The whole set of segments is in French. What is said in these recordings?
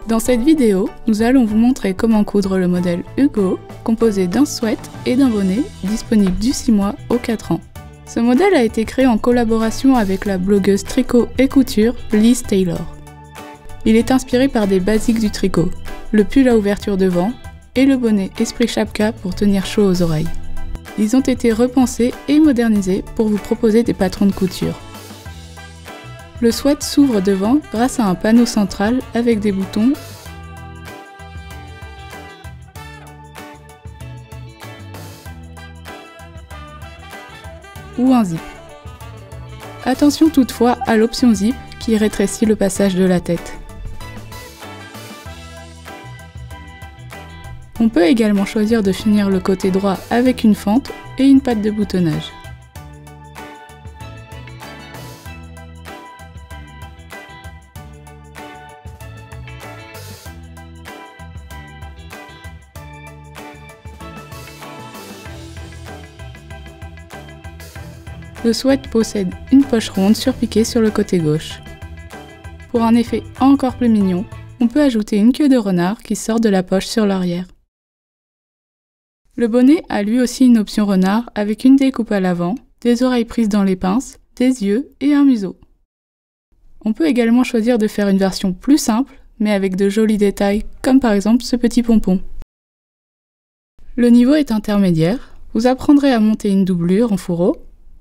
Dans cette vidéo, nous allons vous montrer comment coudre le modèle Hugo, composé d'un sweat et d'un bonnet, disponible du 6 mois au 4 ans. Ce modèle a été créé en collaboration avec la blogueuse tricot et couture Liz Taylor. Il est inspiré par des basiques du tricot, le pull à ouverture devant et le bonnet Esprit Chapka pour tenir chaud aux oreilles. Ils ont été repensés et modernisés pour vous proposer des patrons de couture. Le sweat s'ouvre devant grâce à un panneau central avec des boutons ou un zip. Attention toutefois à l'option zip qui rétrécit le passage de la tête. On peut également choisir de finir le côté droit avec une fente et une patte de boutonnage. Le sweat possède une poche ronde surpiquée sur le côté gauche. Pour un effet encore plus mignon, on peut ajouter une queue de renard qui sort de la poche sur l'arrière. Le bonnet a lui aussi une option renard avec une découpe à l'avant, des oreilles prises dans les pinces, des yeux et un museau. On peut également choisir de faire une version plus simple, mais avec de jolis détails, comme par exemple ce petit pompon. Le niveau est intermédiaire, vous apprendrez à monter une doublure en fourreau,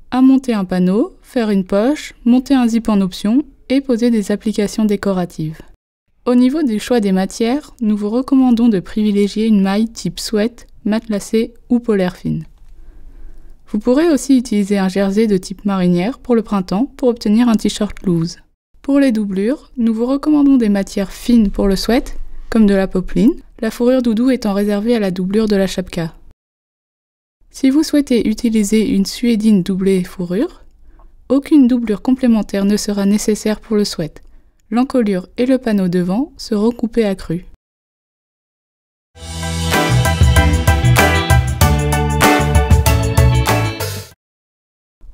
à monter un panneau, faire une poche, monter un zip en option et poser des applications décoratives. Au niveau du choix des matières, nous vous recommandons de privilégier une maille type sweat, matelassée ou polaire fine. Vous pourrez aussi utiliser un jersey de type marinière pour le printemps pour obtenir un t-shirt loose. Pour les doublures, nous vous recommandons des matières fines pour le sweat, comme de la popeline, la fourrure doudou étant réservée à la doublure de la chapka. Si vous souhaitez utiliser une suédine doublée fourrure, aucune doublure complémentaire ne sera nécessaire pour le sweat. L'encolure et le panneau devant seront coupés à cru.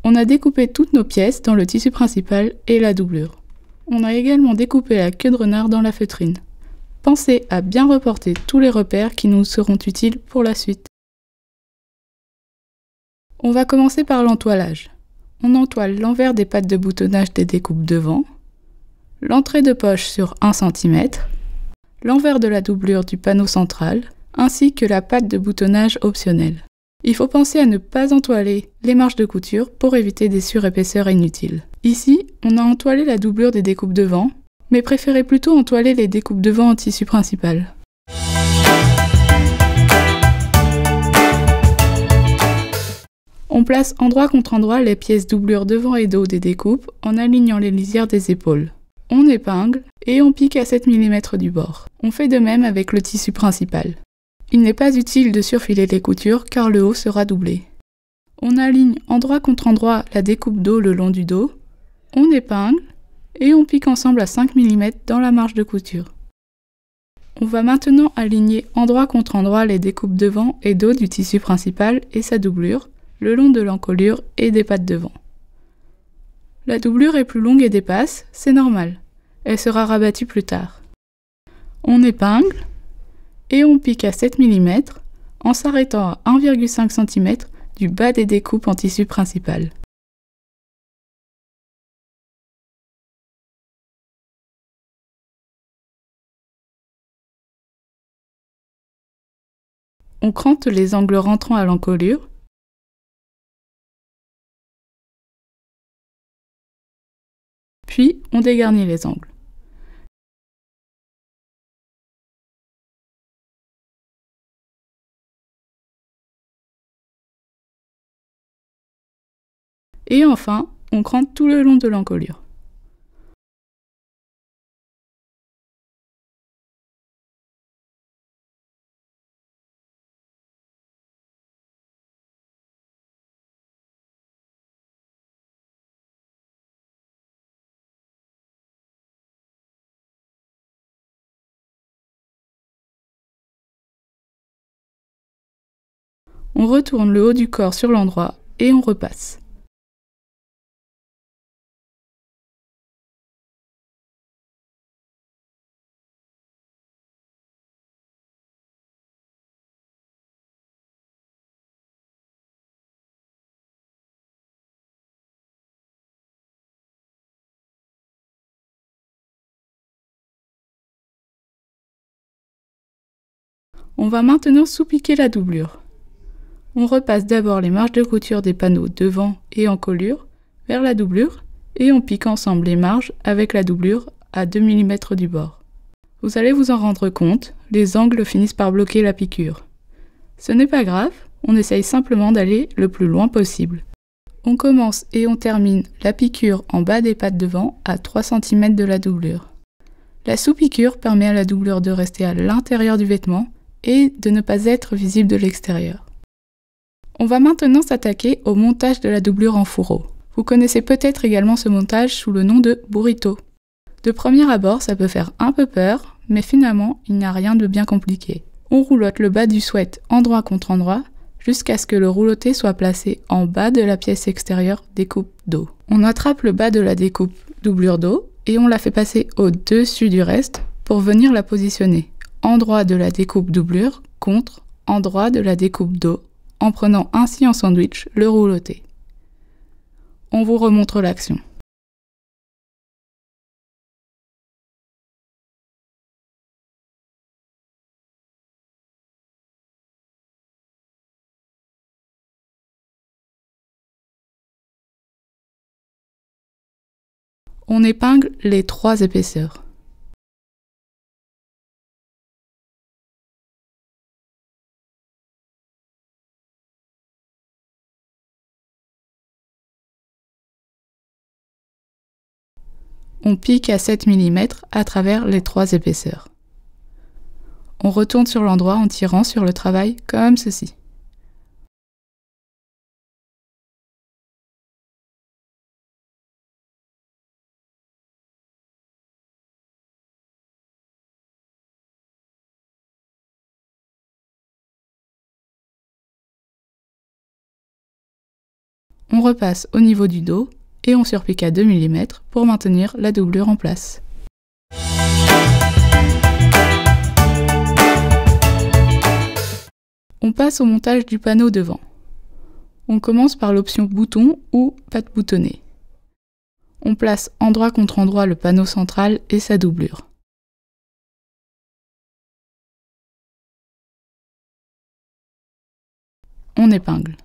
On a découpé toutes nos pièces dans le tissu principal et la doublure. On a également découpé la queue de renard dans la feutrine. Pensez à bien reporter tous les repères qui nous seront utiles pour la suite. On va commencer par l'entoilage. On entoile l'envers des pattes de boutonnage des découpes devant, l'entrée de poche sur 1 cm, l'envers de la doublure du panneau central, ainsi que la patte de boutonnage optionnelle. Il faut penser à ne pas entoiler les marges de couture pour éviter des surépaisseurs inutiles. Ici, on a entoilé la doublure des découpes devant, mais préférez plutôt entoiler les découpes devant en tissu principal. On place endroit contre endroit les pièces doublure devant et dos des découpes en alignant les lisières des épaules. On épingle et on pique à 7 mm du bord. On fait de même avec le tissu principal. Il n'est pas utile de surfiler les coutures car le haut sera doublé. On aligne endroit contre endroit la découpe dos le long du dos, on épingle et on pique ensemble à 5 mm dans la marge de couture. On va maintenant aligner endroit contre endroit les découpes devant et dos du tissu principal et sa doublure, le long de l'encolure et des pattes devant. La doublure est plus longue et dépasse, c'est normal. Elle sera rabattue plus tard. On épingle et on pique à 7 mm en s'arrêtant à 1,5 cm du bas des découpes en tissu principal. On crante les angles rentrant à l'encolure. Puis, on dégarnit les angles. Et enfin, on crante tout le long de l'encolure. On retourne le haut du corps sur l'endroit et on repasse. On va maintenant sous-piquer la doublure. On repasse d'abord les marges de couture des panneaux devant et encolure vers la doublure et on pique ensemble les marges avec la doublure à 2 mm du bord. Vous allez vous en rendre compte, les angles finissent par bloquer la piqûre. Ce n'est pas grave, on essaye simplement d'aller le plus loin possible. On commence et on termine la piqûre en bas des pattes devant à 3 cm de la doublure. La sous-piqûre permet à la doublure de rester à l'intérieur du vêtement et de ne pas être visible de l'extérieur. On va maintenant s'attaquer au montage de la doublure en fourreau. Vous connaissez peut-être également ce montage sous le nom de burrito. De premier abord, ça peut faire un peu peur, mais finalement, il n'y a rien de bien compliqué. On roulotte le bas du sweat endroit contre endroit, jusqu'à ce que le rouloté soit placé en bas de la pièce extérieure découpe dos. On attrape le bas de la découpe doublure dos et on la fait passer au-dessus du reste pour venir la positionner. Endroit de la découpe doublure contre endroit de la découpe dos, en prenant ainsi en sandwich le rouloté. On vous remontre l'action. On épingle les 3 épaisseurs. On pique à 7 mm à travers les 3 épaisseurs. On retourne sur l'endroit en tirant sur le travail comme ceci. On repasse au niveau du dos et on surpique à 2 mm pour maintenir la doublure en place. On passe au montage du panneau devant. On commence par l'option bouton ou patte boutonnée. On place endroit contre endroit le panneau central et sa doublure. On épingle.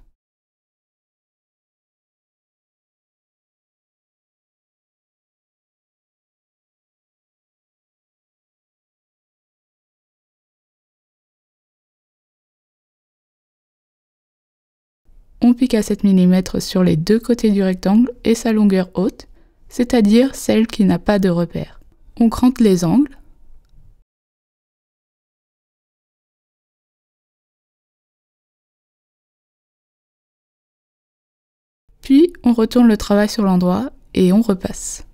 On pique à 7 mm sur les 2 côtés du rectangle et sa longueur haute, c'est-à-dire celle qui n'a pas de repère. On crante les angles. Puis on retourne le travail sur l'endroit et on repasse.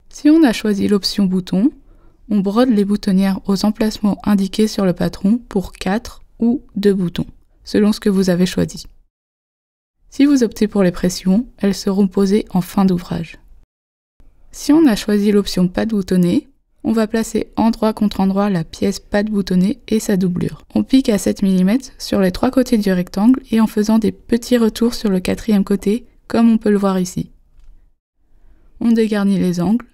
Si on a choisi l'option bouton, on brode les boutonnières aux emplacements indiqués sur le patron pour 4 ou 2 boutons, selon ce que vous avez choisi. Si vous optez pour les pressions, elles seront posées en fin d'ouvrage. Si on a choisi l'option patte boutonnée, on va placer endroit contre endroit la pièce patte boutonnée et sa doublure. On pique à 7 mm sur les 3 côtés du rectangle et en faisant des petits retours sur le 4e côté, comme on peut le voir ici. On dégarnit les angles.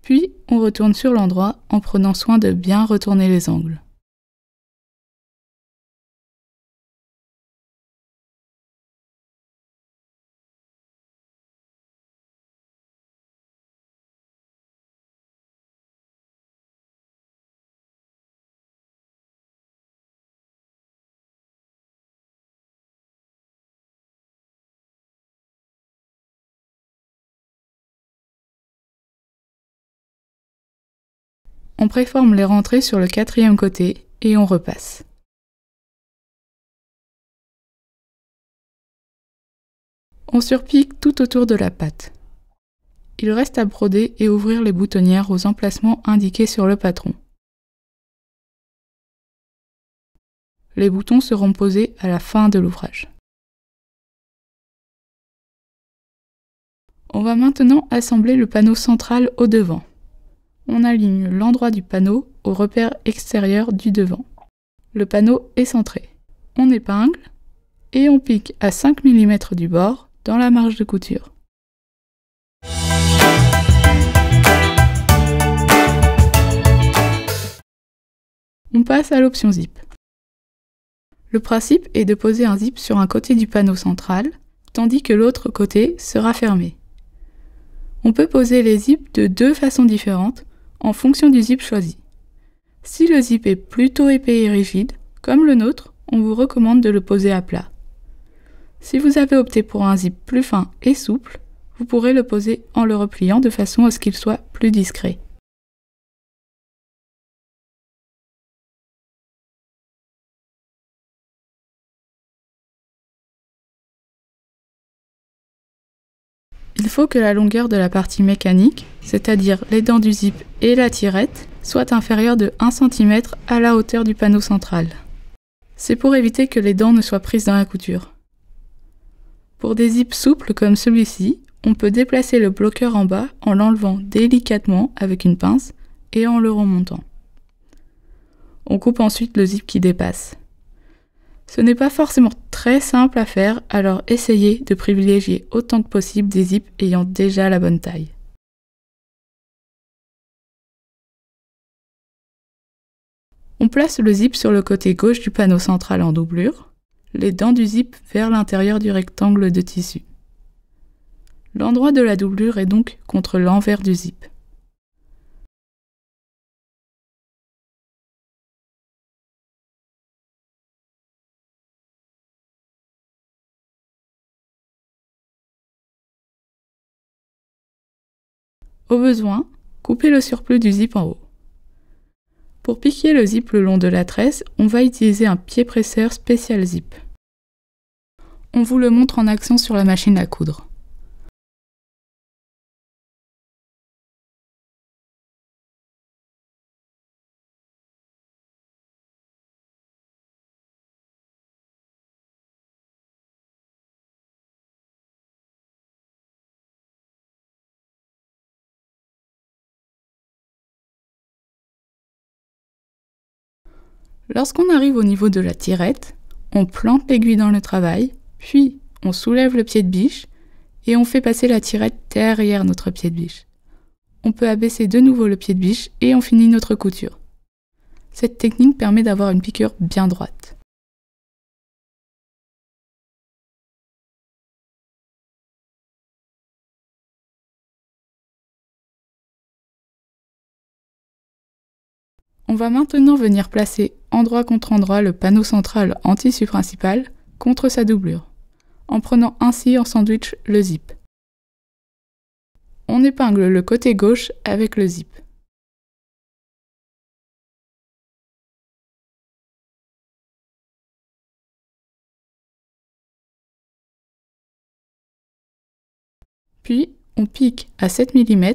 Puis, on retourne sur l'endroit en prenant soin de bien retourner les angles. On préforme les rentrées sur le 4e côté et on repasse. On surpique tout autour de la patte. il reste à broder et ouvrir les boutonnières aux emplacements indiqués sur le patron. Les boutons seront posés à la fin de l'ouvrage. On va maintenant assembler le panneau central au devant. On aligne l'endroit du panneau au repère extérieur du devant. Le panneau est centré. On épingle et on pique à 5 mm du bord dans la marge de couture. On passe à l'option zip. Le principe est de poser un zip sur un côté du panneau central, tandis que l'autre côté sera fermé. On peut poser les zips de deux façons différentes en fonction du zip choisi. Si le zip est plutôt épais et rigide, comme le nôtre, on vous recommande de le poser à plat. Si vous avez opté pour un zip plus fin et souple, vous pourrez le poser en le repliant de façon à ce qu'il soit plus discret. Il faut que la longueur de la partie mécanique, c'est-à-dire les dents du zip et la tirette, soit inférieure de 1 cm à la hauteur du panneau central. C'est pour éviter que les dents ne soient prises dans la couture. Pour des zips souples comme celui-ci, on peut déplacer le bloqueur en bas en l'enlevant délicatement avec une pince et en le remontant. On coupe ensuite le zip qui dépasse. Ce n'est pas forcément très simple à faire, alors essayez de privilégier autant que possible des zips ayant déjà la bonne taille. On place le zip sur le côté gauche du panneau central en doublure, les dents du zip vers l'intérieur du rectangle de tissu. L'endroit de la doublure est donc contre l'envers du zip. Au besoin, coupez le surplus du zip en haut. Pour piquer le zip le long de la tresse, on va utiliser un pied presseur spécial zip. On vous le montre en action sur la machine à coudre. Lorsqu'on arrive au niveau de la tirette, on plante l'aiguille dans le travail, puis on soulève le pied de biche et on fait passer la tirette derrière notre pied de biche. On peut abaisser de nouveau le pied de biche et on finit notre couture. Cette technique permet d'avoir une piqûre bien droite. On va maintenant venir placer endroit contre endroit le panneau central en tissu principal contre sa doublure, en prenant ainsi en sandwich le zip. On épingle le côté gauche avec le zip. Puis, on pique à 7 mm,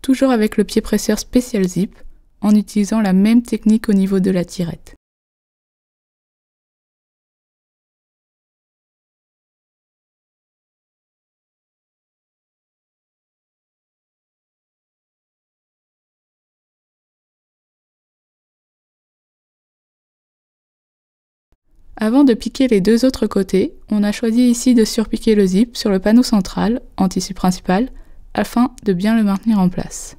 toujours avec le pied presseur spécial zip, en utilisant la même technique au niveau de la tirette. Avant de piquer les deux autres côtés, on a choisi ici de surpiquer le zip sur le panneau central, en tissu principal, afin de bien le maintenir en place.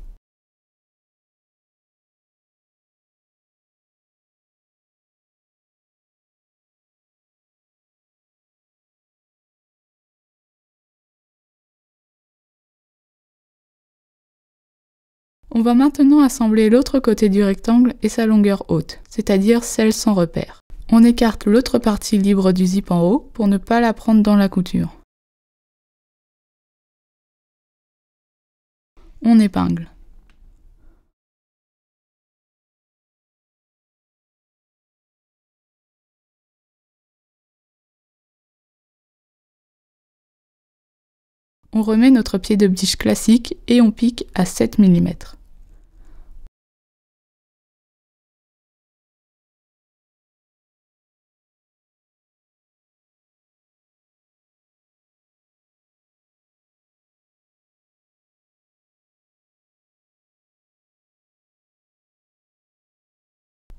On va maintenant assembler l'autre côté du rectangle et sa longueur haute, c'est-à-dire celle sans repère. On écarte l'autre partie libre du zip en haut pour ne pas la prendre dans la couture. On épingle. On remet notre pied de biche classique et on pique à 7 mm.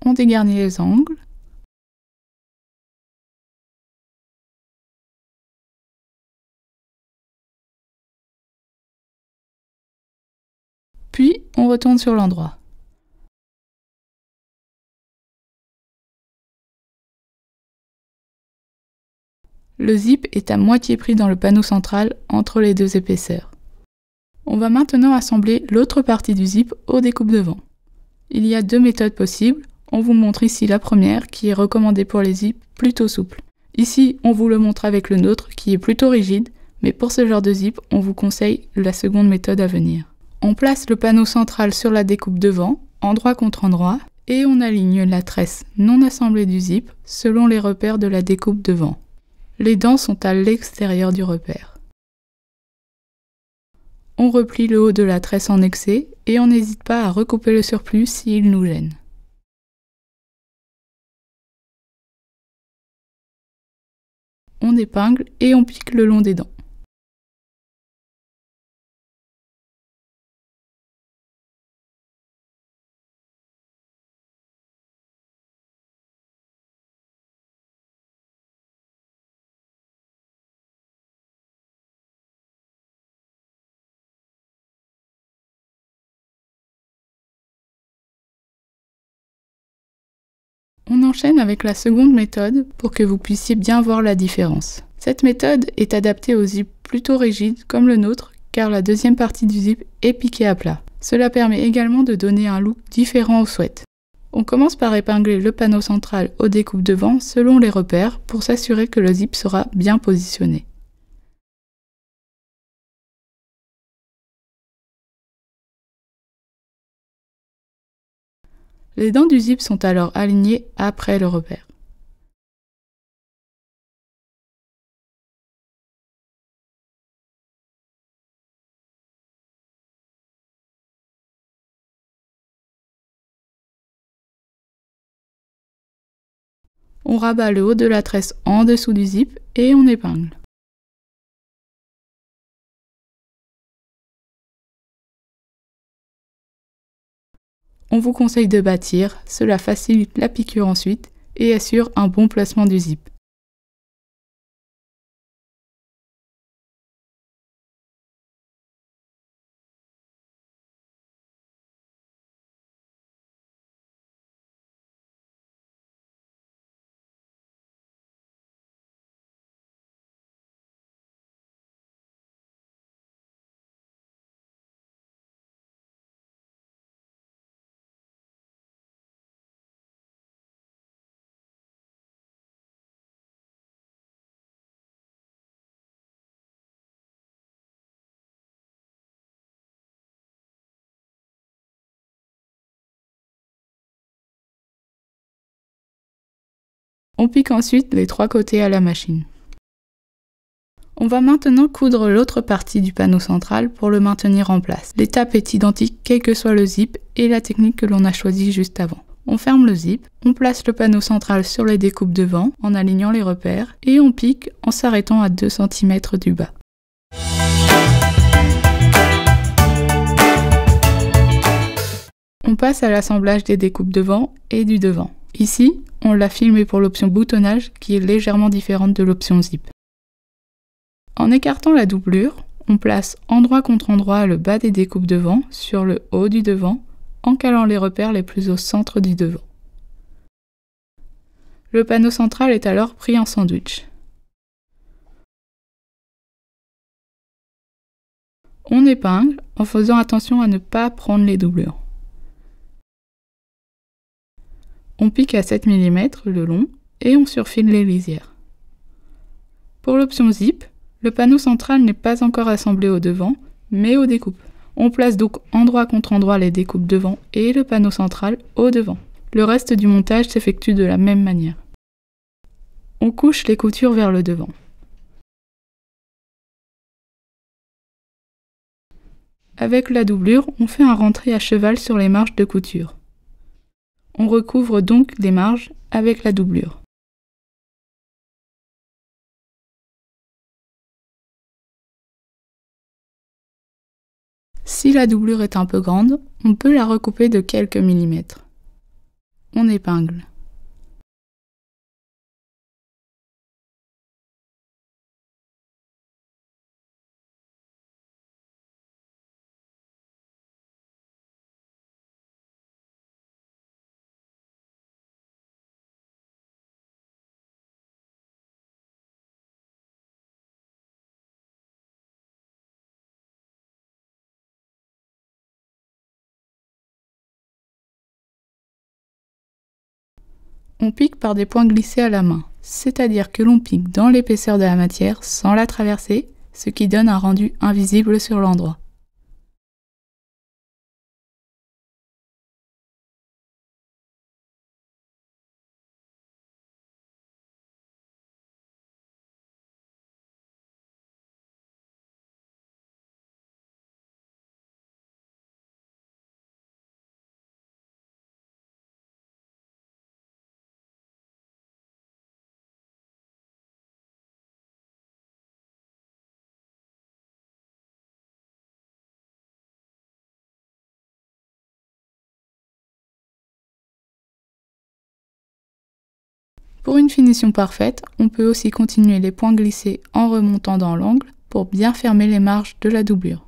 On dégarnit les angles. Puis, on retourne sur l'endroit. Le zip est à moitié pris dans le panneau central entre les deux épaisseurs. On va maintenant assembler l'autre partie du zip aux découpes devant. Il y a deux méthodes possibles. On vous montre ici la première qui est recommandée pour les zips plutôt souples. Ici, on vous le montre avec le nôtre qui est plutôt rigide, mais pour ce genre de zip, on vous conseille la seconde méthode à venir. On place le panneau central sur la découpe devant, endroit contre endroit, et on aligne la tresse non assemblée du zip selon les repères de la découpe devant. Les dents sont à l'extérieur du repère. On replie le haut de la tresse en excès et on n'hésite pas à recouper le surplus s'il nous gêne. On épingle et on pique le long des dents. On enchaîne avec la seconde méthode pour que vous puissiez bien voir la différence. Cette méthode est adaptée aux zips plutôt rigides comme le nôtre car la deuxième partie du zip est piquée à plat. Cela permet également de donner un look différent au sweat. On commence par épingler le panneau central aux découpes devant selon les repères pour s'assurer que le zip sera bien positionné. Les dents du zip sont alors alignées après le repère. On rabat le haut de la tresse en dessous du zip et on épingle. On vous conseille de bâtir, cela facilite la piqûre ensuite et assure un bon placement du zip. On pique ensuite les trois côtés à la machine. On va maintenant coudre l'autre partie du panneau central pour le maintenir en place. L'étape est identique quel que soit le zip et la technique que l'on a choisie juste avant. On ferme le zip, on place le panneau central sur les découpes devant en alignant les repères et on pique en s'arrêtant à 2 cm du bas. On passe à l'assemblage des découpes devant et du devant. Ici, on l'a filmé pour l'option boutonnage qui est légèrement différente de l'option zip. En écartant la doublure, on place endroit contre endroit le bas des découpes devant sur le haut du devant en calant les repères les plus au centre du devant. Le panneau central est alors pris en sandwich. On épingle en faisant attention à ne pas prendre les doublures. On pique à 7 mm le long et on surfile les lisières. Pour l'option zip, le panneau central n'est pas encore assemblé au devant, mais aux découpes. On place donc endroit contre endroit les découpes devant et le panneau central au devant. Le reste du montage s'effectue de la même manière. On couche les coutures vers le devant. Avec la doublure, on fait un rentré à cheval sur les marges de couture. On recouvre donc les marges avec la doublure. Si la doublure est un peu grande, on peut la recouper de quelques millimètres. On épingle. On pique par des points glissés à la main, c'est-à-dire que l'on pique dans l'épaisseur de la matière sans la traverser, ce qui donne un rendu invisible sur l'endroit. Pour une finition parfaite, on peut aussi continuer les points glissés en remontant dans l'angle pour bien fermer les marges de la doublure.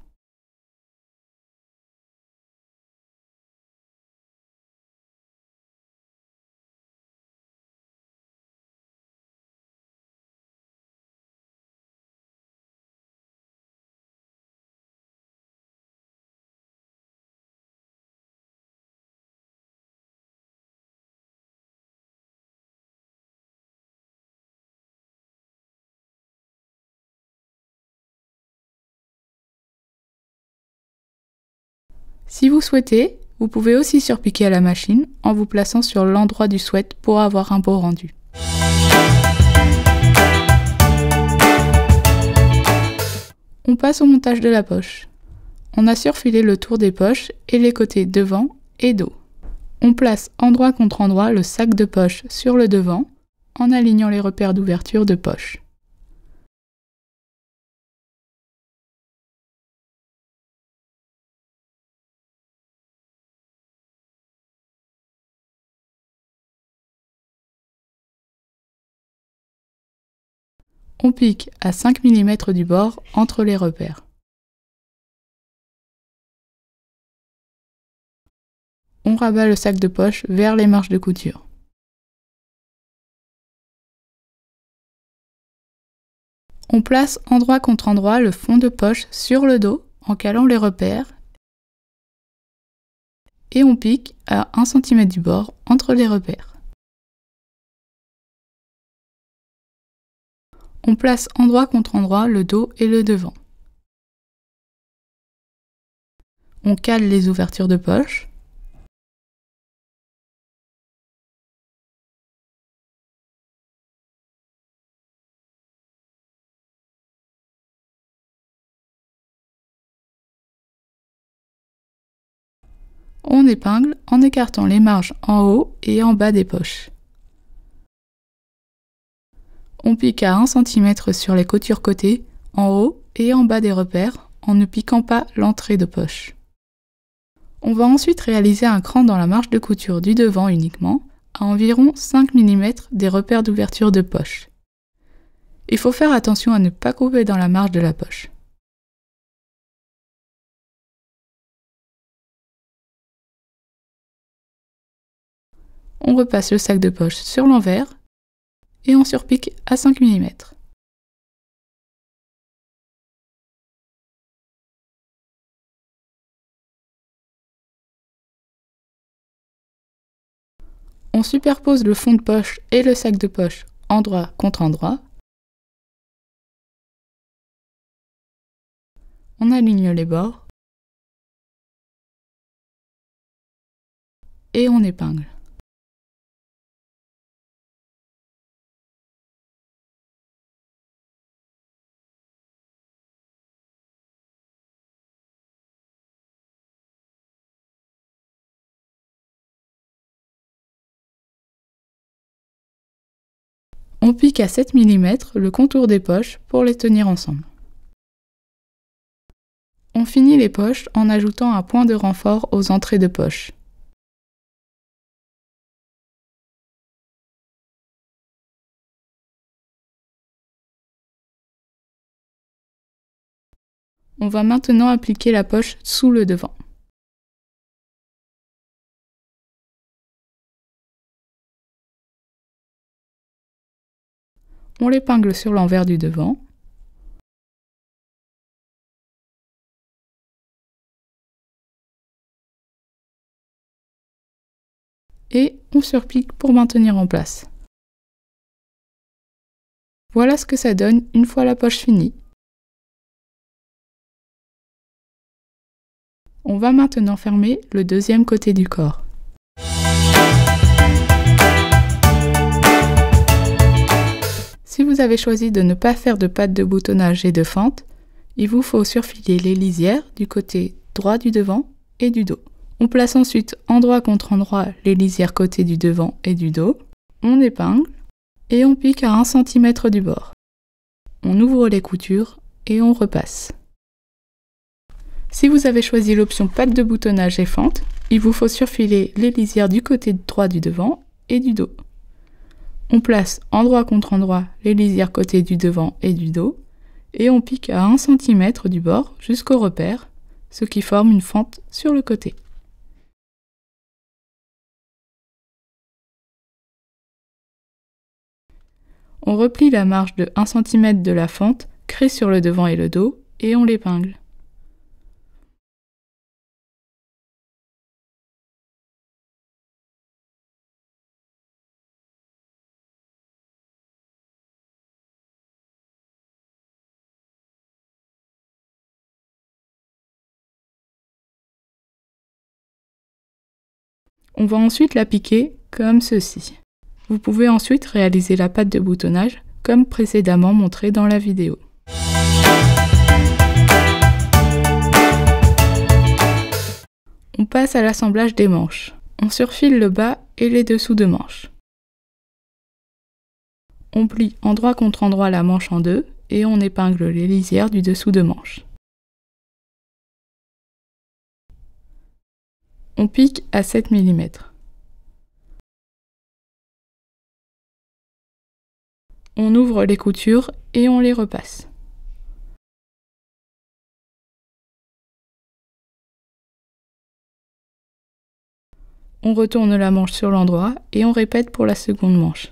Si vous souhaitez, vous pouvez aussi surpiquer à la machine en vous plaçant sur l'endroit du sweat pour avoir un beau rendu. On passe au montage de la poche. On a surfilé le tour des poches et les côtés devant et dos. On place endroit contre endroit le sac de poche sur le devant en alignant les repères d'ouverture de poche. On pique à 5 mm du bord entre les repères. On rabat le sac de poche vers les marges de couture. On place endroit contre endroit le fond de poche sur le dos en calant les repères et on pique à 1 cm du bord entre les repères. On place endroit contre endroit le dos et le devant. On cale les ouvertures de poche. On épingle en écartant les marges en haut et en bas des poches. On pique à 1 cm sur les coutures côté, en haut et en bas des repères, en ne piquant pas l'entrée de poche. On va ensuite réaliser un cran dans la marge de couture du devant uniquement, à environ 5 mm des repères d'ouverture de poche. Il faut faire attention à ne pas couper dans la marge de la poche. On repasse le sac de poche sur l'envers et on surpique à 5 mm. On superpose le fond de poche et le sac de poche endroit contre endroit. On aligne les bords et on épingle. On pique à 7 mm le contour des poches pour les tenir ensemble. On finit les poches en ajoutant un point de renfort aux entrées de poche. On va maintenant appliquer la poche sous le devant. On l'épingle sur l'envers du devant. Et on surpique pour maintenir en place. Voilà ce que ça donne une fois la poche finie. On va maintenant fermer le deuxième côté du corps. Si vous avez choisi de ne pas faire de pattes de boutonnage et de fente, il vous faut surfiler les lisières du côté droit du devant et du dos. On place ensuite endroit contre endroit les lisières côté du devant et du dos. On épingle et on pique à 1 cm du bord. On ouvre les coutures et on repasse. Si vous avez choisi l'option pattes de boutonnage et fente, il vous faut surfiler les lisières du côté droit du devant et du dos. On place endroit contre endroit les lisières côté du devant et du dos et on pique à 1 cm du bord jusqu'au repère, ce qui forme une fente sur le côté. On replie la marge de 1 cm de la fente créée sur le devant et le dos et on l'épingle. On va ensuite la piquer comme ceci. Vous pouvez ensuite réaliser la patte de boutonnage comme précédemment montré dans la vidéo. On passe à l'assemblage des manches. On surfile le bas et les dessous de manches. On plie endroit contre endroit la manche en deux et on épingle les lisières du dessous de manche. On pique à 7 mm. On ouvre les coutures et on les repasse. On retourne la manche sur l'endroit et on répète pour la seconde manche.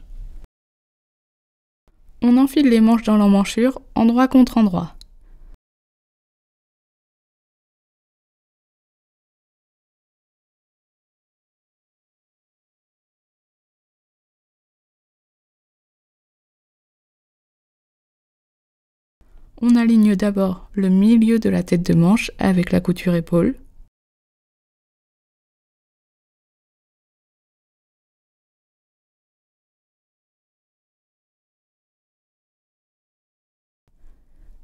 On enfile les manches dans l'emmanchure endroit contre endroit. On aligne d'abord le milieu de la tête de manche avec la couture épaule.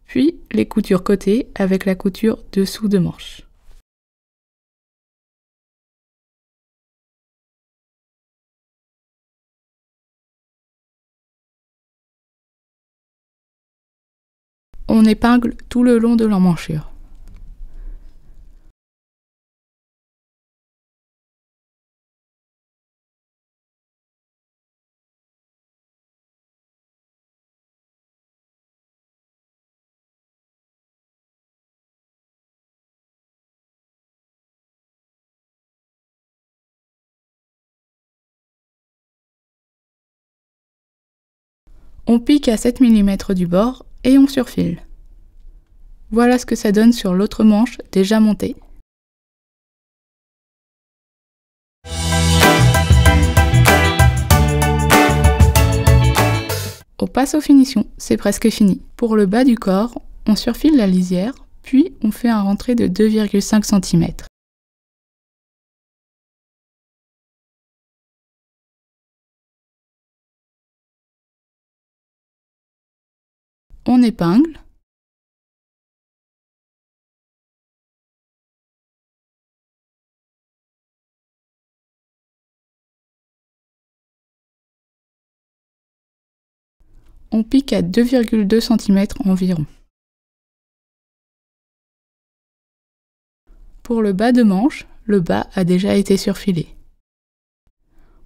Puis les coutures côté avec la couture dessous de manche. On épingle tout le long de l'emmanchure. On pique à 7 mm du bord et on surfile. Voilà ce que ça donne sur l'autre manche déjà montée. On passe aux finitions, c'est presque fini. Pour le bas du corps, on surfile la lisière, puis on fait un rentré de 2,5 cm. On épingle. On pique à 2,2 cm environ. Pour le bas de manche, le bas a déjà été surfilé.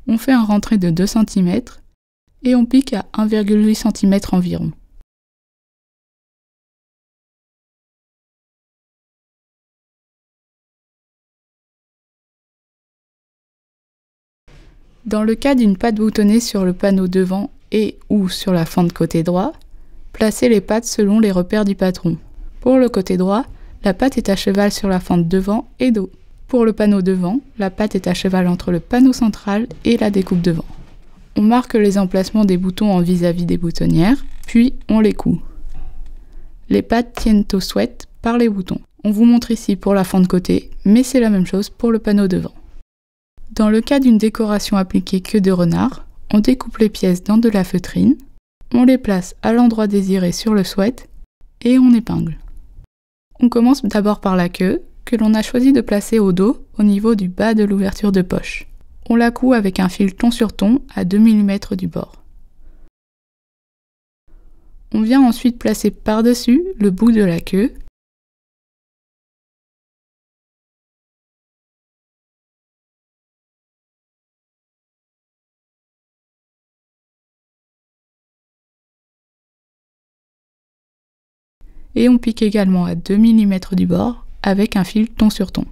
On fait un rentré de 2 cm et on pique à 1,8 cm environ. Dans le cas d'une patte boutonnée sur le panneau devant et ou sur la fente côté droit, placez les pattes selon les repères du patron. Pour le côté droit, la patte est à cheval sur la fente devant et dos. Pour le panneau devant, la patte est à cheval entre le panneau central et la découpe devant. On marque les emplacements des boutons en vis-à-vis des boutonnières, puis on les coud. Les pattes tiennent au sweat par les boutons. On vous montre ici pour la fente côté, mais c'est la même chose pour le panneau devant. Dans le cas d'une décoration appliquée queue de renard, on découpe les pièces dans de la feutrine, on les place à l'endroit désiré sur le sweat et on épingle. On commence d'abord par la queue, que l'on a choisi de placer au dos, au niveau du bas de l'ouverture de poche. On la coud avec un fil ton sur ton à 2 mm du bord. On vient ensuite placer par-dessus le bout de la queue et on pique également à 2 mm du bord avec un fil ton sur ton.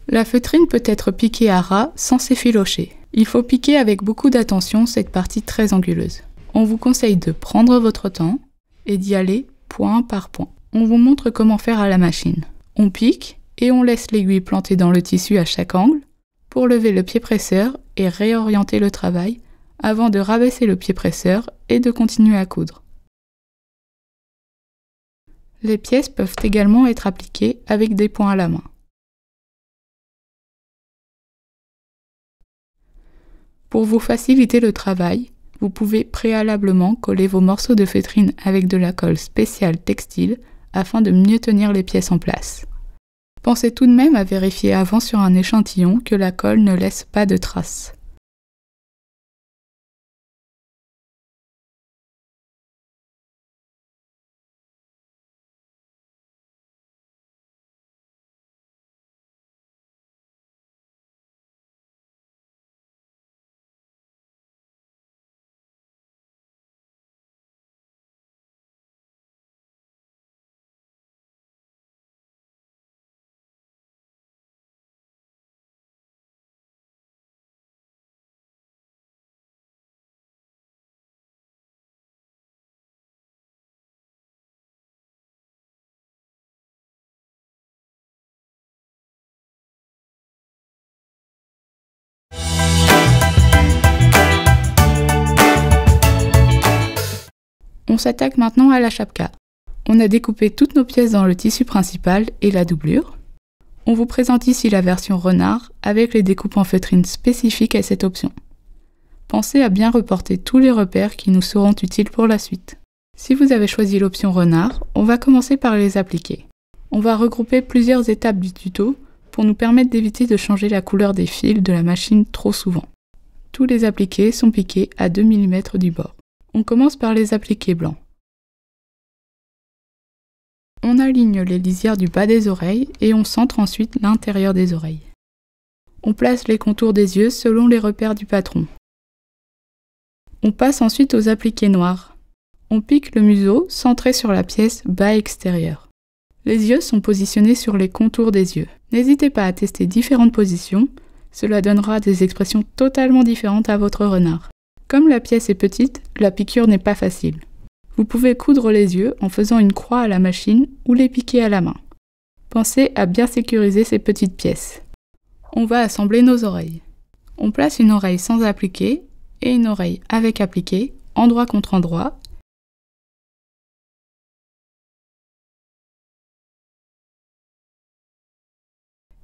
La feutrine peut être piquée à ras sans s'effilocher. Il faut piquer avec beaucoup d'attention cette partie très anguleuse. On vous conseille de prendre votre temps et d'y aller point par point. On vous montre comment faire à la machine. On pique et on laisse l'aiguille plantée dans le tissu à chaque angle pour lever le pied presseur et réorienter le travail avant de rabaisser le pied presseur et de continuer à coudre. Les pièces peuvent également être appliquées avec des points à la main. Pour vous faciliter le travail, vous pouvez préalablement coller vos morceaux de feutrine avec de la colle spéciale textile afin de mieux tenir les pièces en place. Pensez tout de même à vérifier avant sur un échantillon que la colle ne laisse pas de traces. On s'attaque maintenant à la chapka. On a découpé toutes nos pièces dans le tissu principal et la doublure. On vous présente ici la version renard avec les découpes en feutrine spécifiques à cette option. Pensez à bien reporter tous les repères qui nous seront utiles pour la suite. Si vous avez choisi l'option renard, on va commencer par les appliquer. On va regrouper plusieurs étapes du tuto pour nous permettre d'éviter de changer la couleur des fils de la machine trop souvent. Tous les appliqués sont piqués à 2 mm du bord. On commence par les appliqués blancs. On aligne les lisières du bas des oreilles et on centre ensuite l'intérieur des oreilles. On place les contours des yeux selon les repères du patron. On passe ensuite aux appliqués noirs. On pique le museau centré sur la pièce bas extérieur. Les yeux sont positionnés sur les contours des yeux. N'hésitez pas à tester différentes positions, cela donnera des expressions totalement différentes à votre renard. Comme la pièce est petite, la piqûre n'est pas facile. Vous pouvez coudre les yeux en faisant une croix à la machine ou les piquer à la main. Pensez à bien sécuriser ces petites pièces. On va assembler nos oreilles. On place une oreille sans appliquer et une oreille avec appliqué, endroit contre endroit.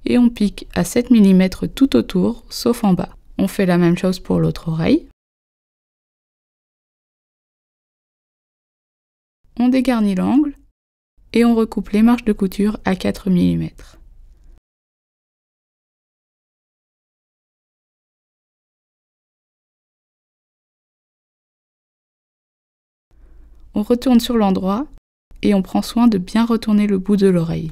Et on pique à 7 mm tout autour, sauf en bas. On fait la même chose pour l'autre oreille. On dégarnit l'angle et on recoupe les marges de couture à 4 mm. On retourne sur l'endroit et on prend soin de bien retourner le bout de l'oreille.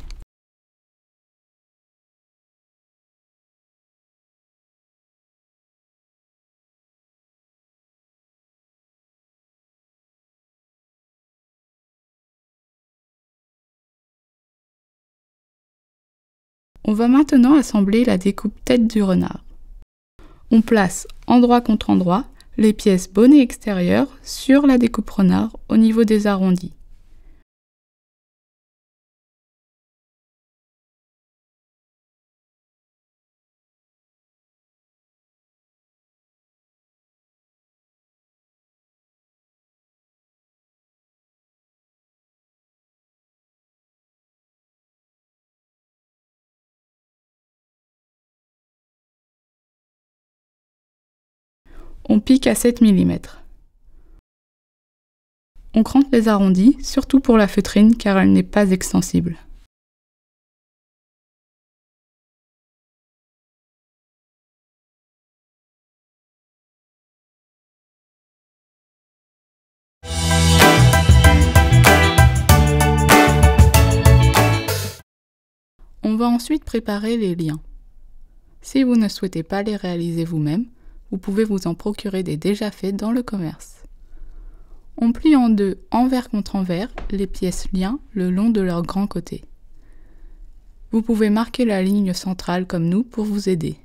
On va maintenant assembler la découpe tête du renard. On place endroit contre endroit les pièces bonnet extérieur sur la découpe renard au niveau des arrondis. On pique à 7 mm. On crante les arrondis, surtout pour la feutrine car elle n'est pas extensible. On va ensuite préparer les liens. Si vous ne souhaitez pas les réaliser vous-même, vous pouvez vous en procurer des déjà faits dans le commerce. On plie en deux, envers contre envers, les pièces liens le long de leurs grands côtés. Vous pouvez marquer la ligne centrale comme nous pour vous aider.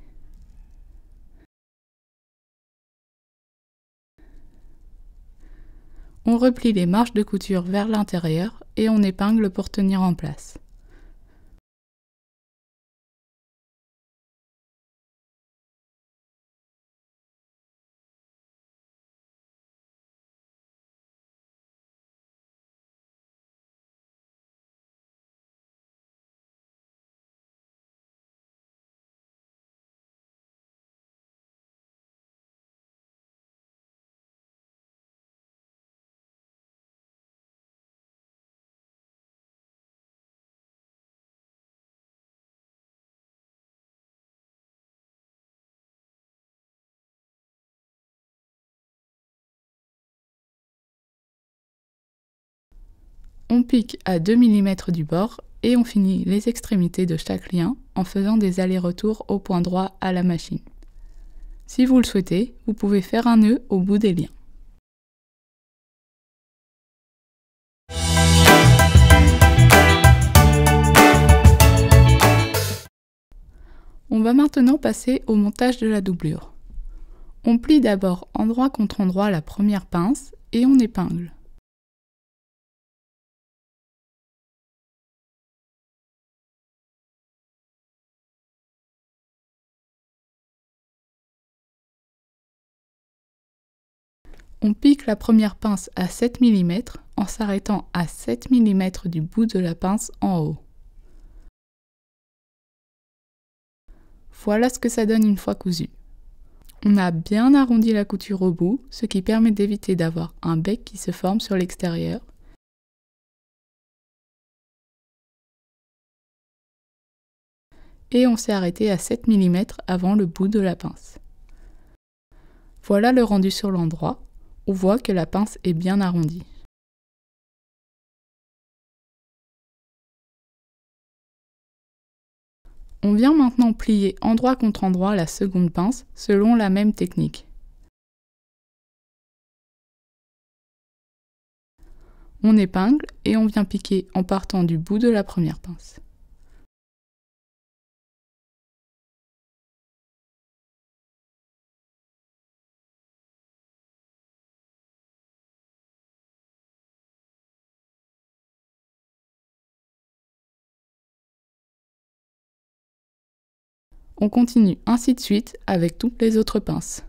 On replie les marges de couture vers l'intérieur et on épingle pour tenir en place. On pique à 2 mm du bord et on finit les extrémités de chaque lien en faisant des allers-retours au point droit à la machine. Si vous le souhaitez, vous pouvez faire un nœud au bout des liens. On va maintenant passer au montage de la doublure. On plie d'abord endroit contre endroit la première pince et on épingle. On pique la première pince à 7 mm en s'arrêtant à 7 mm du bout de la pince en haut. Voilà ce que ça donne une fois cousu. On a bien arrondi la couture au bout, ce qui permet d'éviter d'avoir un bec qui se forme sur l'extérieur. Et on s'est arrêté à 7 mm avant le bout de la pince. Voilà le rendu sur l'endroit. On voit que la pince est bien arrondie. On vient maintenant plier endroit contre endroit la seconde pince selon la même technique. On épingle et on vient piquer en partant du bout de la première pince. On continue ainsi de suite avec toutes les autres pinces.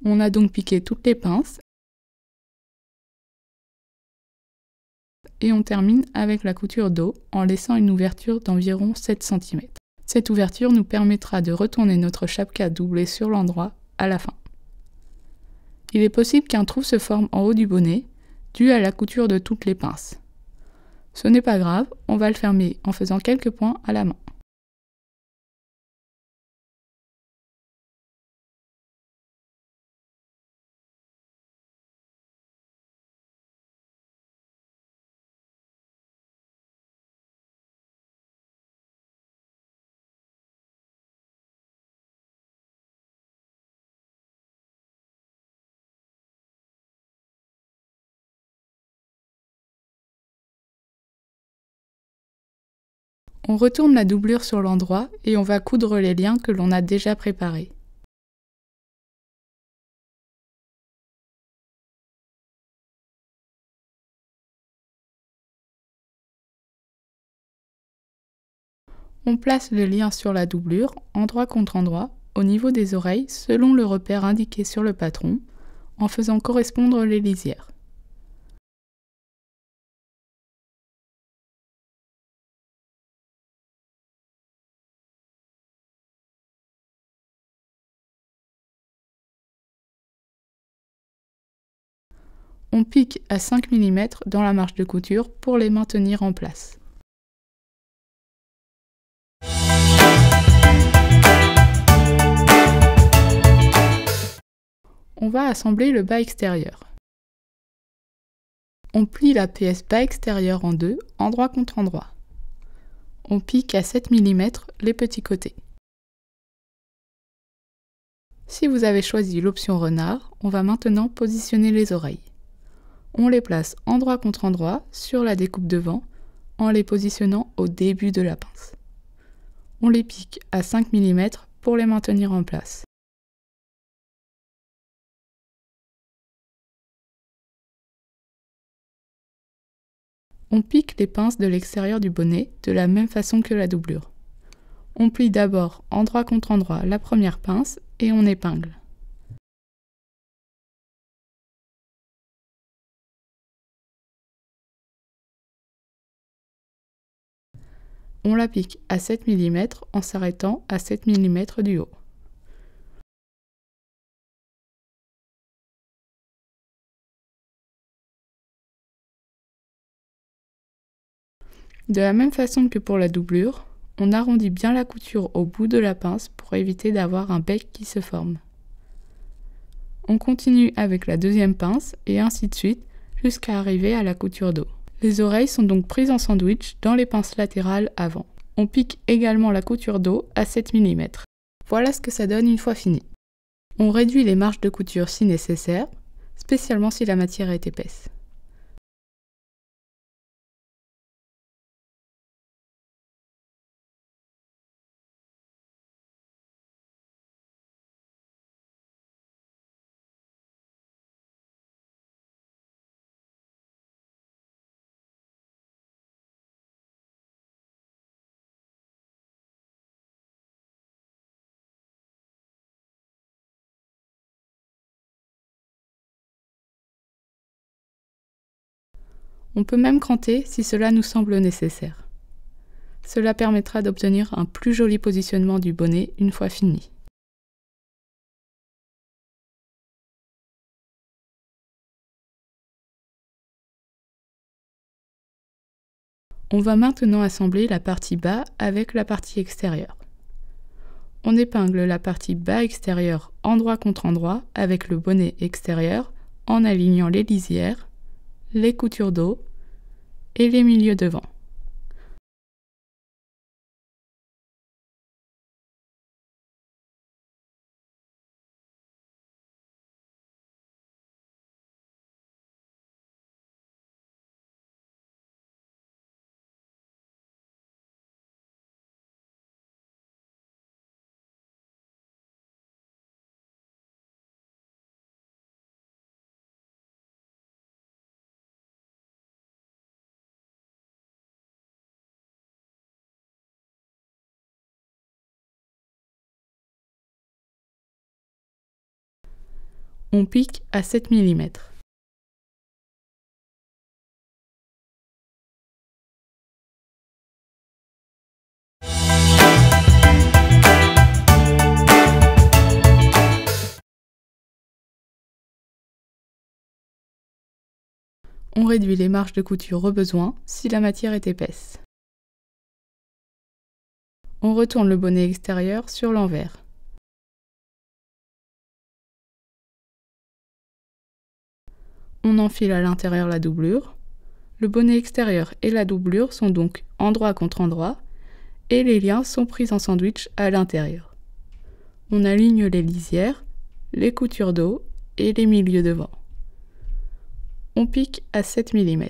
On a donc piqué toutes les pinces et on termine avec la couture dos en laissant une ouverture d'environ 7 cm. Cette ouverture nous permettra de retourner notre chapka doublé sur l'endroit à la fin. Il est possible qu'un trou se forme en haut du bonnet, dû à la couture de toutes les pinces. Ce n'est pas grave, on va le fermer en faisant quelques points à la main. On retourne la doublure sur l'endroit et on va coudre les liens que l'on a déjà préparés. On place le lien sur la doublure, endroit contre endroit, au niveau des oreilles, selon le repère indiqué sur le patron, en faisant correspondre les lisières. On pique à 5 mm dans la marge de couture pour les maintenir en place. On va assembler le bas extérieur. On plie la pièce bas extérieur en deux, endroit contre endroit. On pique à 7 mm les petits côtés. Si vous avez choisi l'option renard, on va maintenant positionner les oreilles. On les place endroit contre endroit sur la découpe devant en les positionnant au début de la pince. On les pique à 5 mm pour les maintenir en place. On pique les pinces de l'extérieur du bonnet de la même façon que la doublure. On plie d'abord endroit contre endroit la première pince et on épingle. On la pique à 7 mm en s'arrêtant à 7 mm du haut. De la même façon que pour la doublure, on arrondit bien la couture au bout de la pince pour éviter d'avoir un bec qui se forme. On continue avec la deuxième pince et ainsi de suite jusqu'à arriver à la couture dos. Les oreilles sont donc prises en sandwich dans les pinces latérales avant. On pique également la couture dos à 7 mm. Voilà ce que ça donne une fois fini. On réduit les marges de couture si nécessaire, spécialement si la matière est épaisse. On peut même cranter si cela nous semble nécessaire. Cela permettra d'obtenir un plus joli positionnement du bonnet une fois fini. On va maintenant assembler la partie bas avec la partie extérieure. On épingle la partie bas extérieure endroit contre endroit avec le bonnet extérieur en alignant les lisières, les coutures dos et les milieux devant. On pique à 7 mm. On réduit les marges de couture au besoin si la matière est épaisse. On retourne le bonnet extérieur sur l'envers. On enfile à l'intérieur la doublure. Le bonnet extérieur et la doublure sont donc endroit contre endroit et les liens sont pris en sandwich à l'intérieur. On aligne les lisières, les coutures dos et les milieux devant. On pique à 7 mm.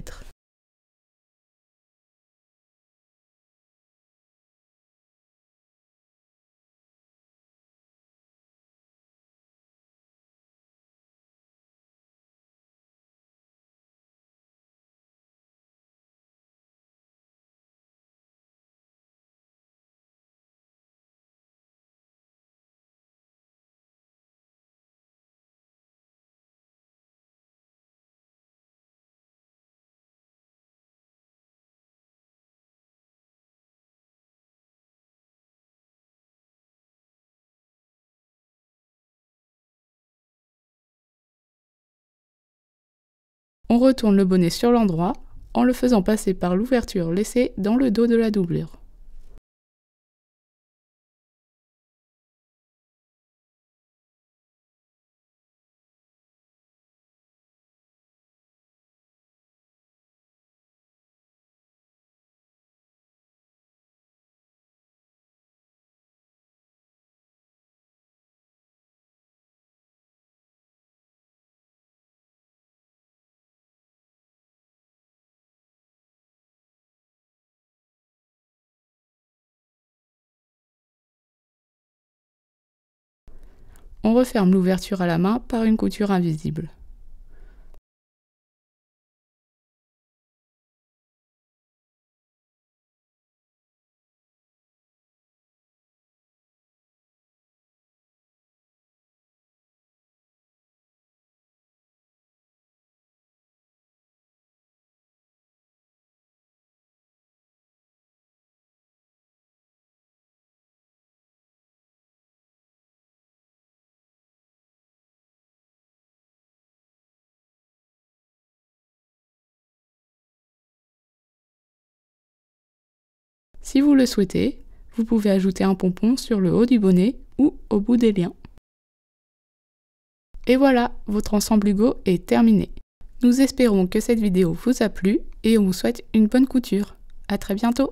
On retourne le bonnet sur l'endroit en le faisant passer par l'ouverture laissée dans le dos de la doublure. On referme l'ouverture à la main par une couture invisible. Si vous le souhaitez, vous pouvez ajouter un pompon sur le haut du bonnet ou au bout des liens. Et voilà, votre ensemble Hugo est terminé. Nous espérons que cette vidéo vous a plu et on vous souhaite une bonne couture. À très bientôt!